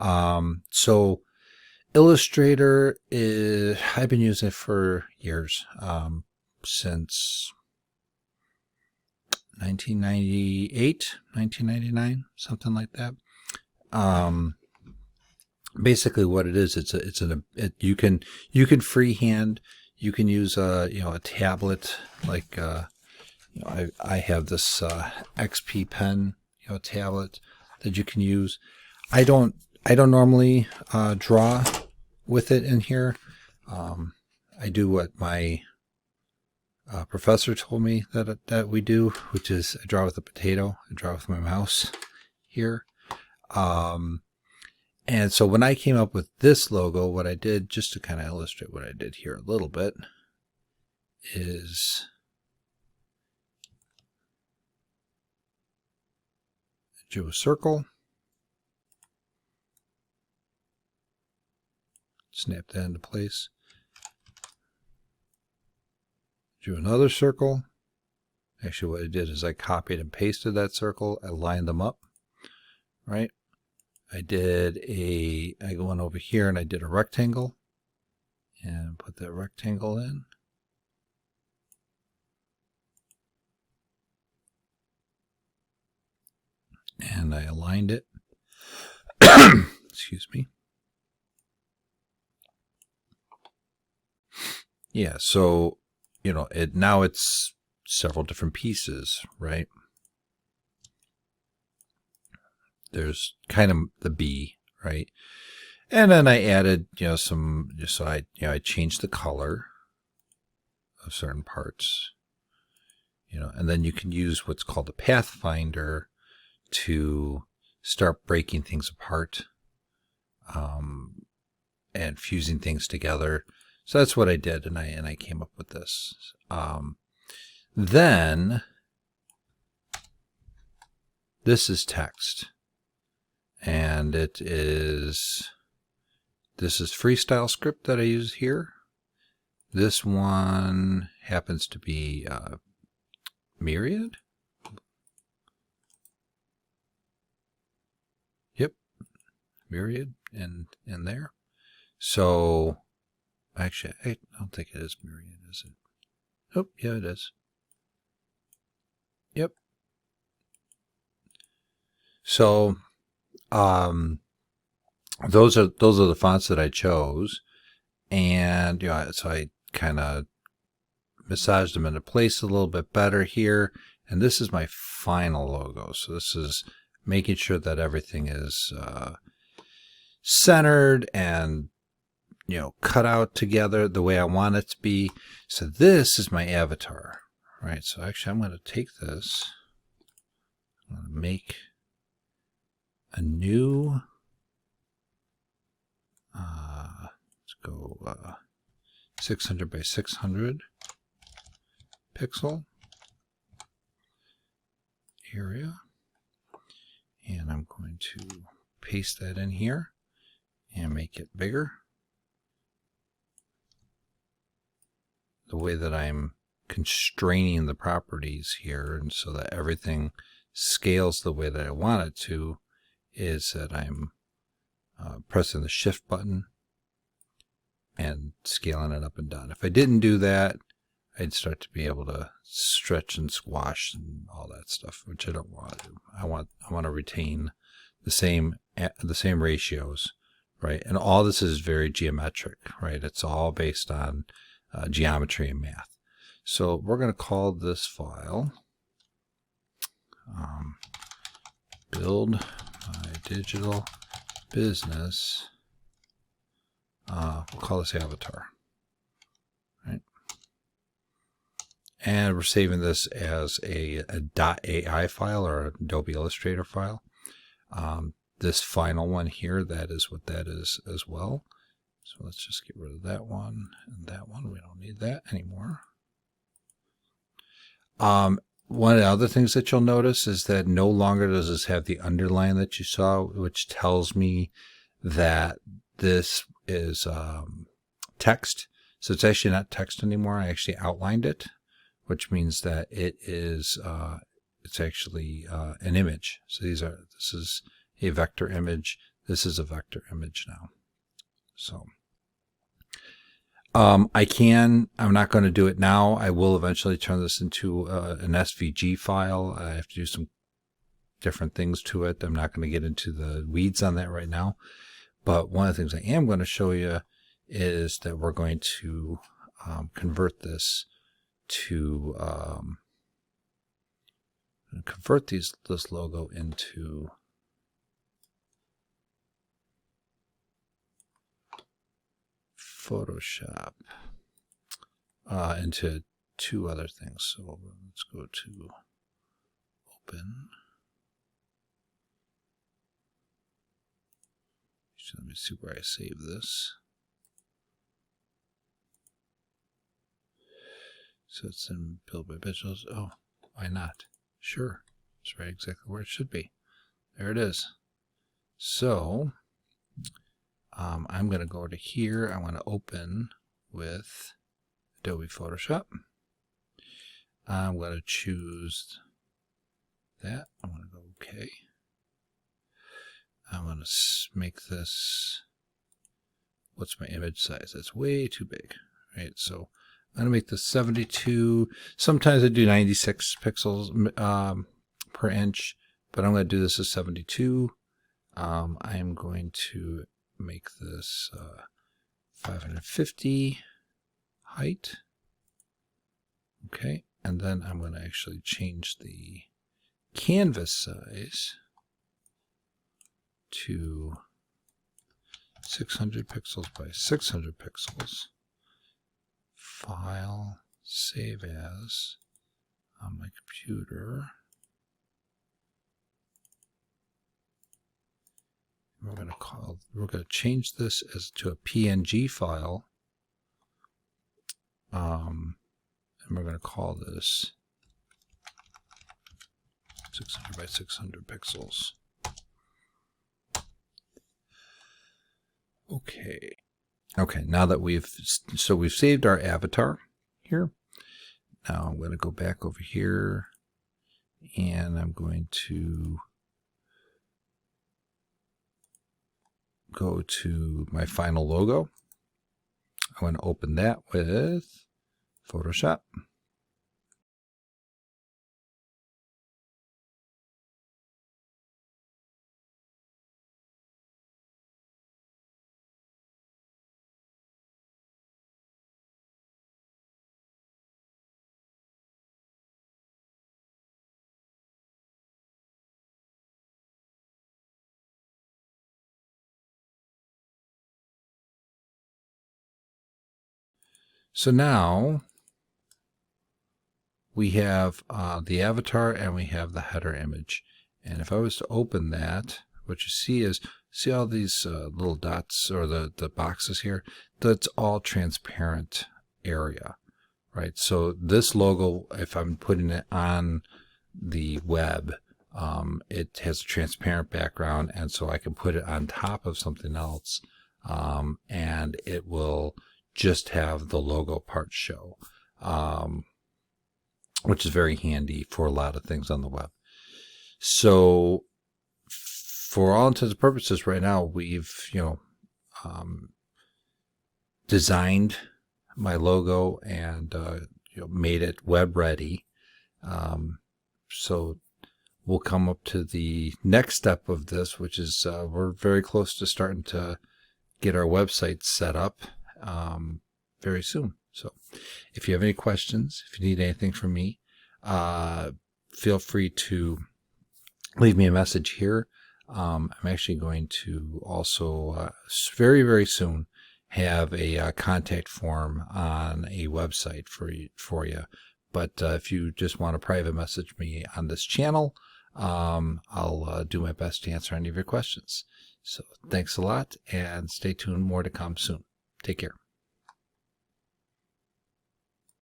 So Illustrator I've been using it for years, since 1998, 1999, something like that. Basically what it is, you can freehand, you can use a tablet, like I have this XP pen tablet that you can use. I don't normally draw with it in here. I do what my professor told me that we do, which is I draw with a potato. I draw with my mouse here. And so when I came up with this logo, what I did, just to kind of illustrate what I did here a little bit, is do a circle, snap that into place, do another circle. Actually, what I did is I copied and pasted that circle. I lined them up, right? I went over here and I did a rectangle and put that rectangle in. And I aligned it. Excuse me. Yeah, so, now it's several different pieces, right? There's kind of the B, right? And then I added, I changed the color of certain parts, and then you can use what's called a pathfinder to start breaking things apart, and fusing things together. So that's what I did, and I came up with this. Then this is text. And this is freestyle script that I use here. This one happens to be Myriad. Yep, Myriad in there. So actually, I don't think it is Myriad, is it? Oh, yeah, it is. Yep. So those are the fonts that I chose, and so I kind of massaged them into place a little bit better here. And this is my final logo. So this is making sure that everything is centered and cut out together the way I want it to be. So this is my avatar, right? So actually, I'm going to take this. I'm going to make a new, let's go 600 by 600 pixel area, and I'm going to paste that in here and make it bigger. The way that I'm constraining the properties here, and so that everything scales the way that I want it to, is that I'm pressing the shift button and scaling it up and down. If I didn't do that, I'd start to be able to stretch and squash and all that stuff, which I don't want to do. I want to retain the same ratios, right? And all this is very geometric, right? It's all based on geometry and math. So we're going to call this file build my digital business. We'll call this avatar, right? And we're saving this as a .ai file or an Adobe Illustrator file. This final one here, that is what that is as well. So let's just get rid of that one and that one. We don't need that anymore. One of the other things that you'll notice is that no longer does this have the underline that you saw, which tells me that this is text. So it's actually not text anymore. I actually outlined it, which means that it is it's actually an image. So this is a vector image. This is a vector image now. So I'm not going to do it now. I will eventually turn this into an SVG file. I have to do some different things to it. I'm not going to get into the weeds on that right now. But one of the things I am going to show you is that we're going to convert this to convert this logo into Photoshop into two other things. So let's go to open. So let me see where I save this. So it's in build by visuals. Oh, why not? Sure, it's right exactly where it should be. There it is. So I'm going to go to here. I want to open with Adobe Photoshop. I'm going to choose that. I'm going to go OK. I'm going to make this, what's my image size? That's way too big, right? So I'm going to make this 72. Sometimes I do 96 pixels per inch, but I'm going to do this as 72. I'm going to make this 550 height. Okay, and then I'm going to actually change the canvas size to 600 pixels by 600 pixels. File, save as on my computer. We're going to change this as to a PNG file. And we're going to call this 600 by 600 pixels. Okay. Okay, now that we've saved our avatar here. Now I'm going to go back over here and I'm going to go to my final logo. I'm going to open that with Photoshop. So now we have the avatar and we have the header image. And if I was to open that, what you see is, see all these little dots or the boxes here? That's all transparent area, right? So this logo, if I'm putting it on the web, it has a transparent background, and so I can put it on top of something else, and it will just have the logo part show, which is very handy for a lot of things on the web. So for all intents and purposes right now, we've designed my logo and made it web ready. So we'll come up to the next step of this, which is we're very close to starting to get our website set up very soon. So if you have any questions, if you need anything from me, feel free to leave me a message here. I'm actually going to also very, very soon have a contact form on a website for you. But if you just want to private message me on this channel, I'll do my best to answer any of your questions. So thanks a lot, and stay tuned. More to come soon. Take care.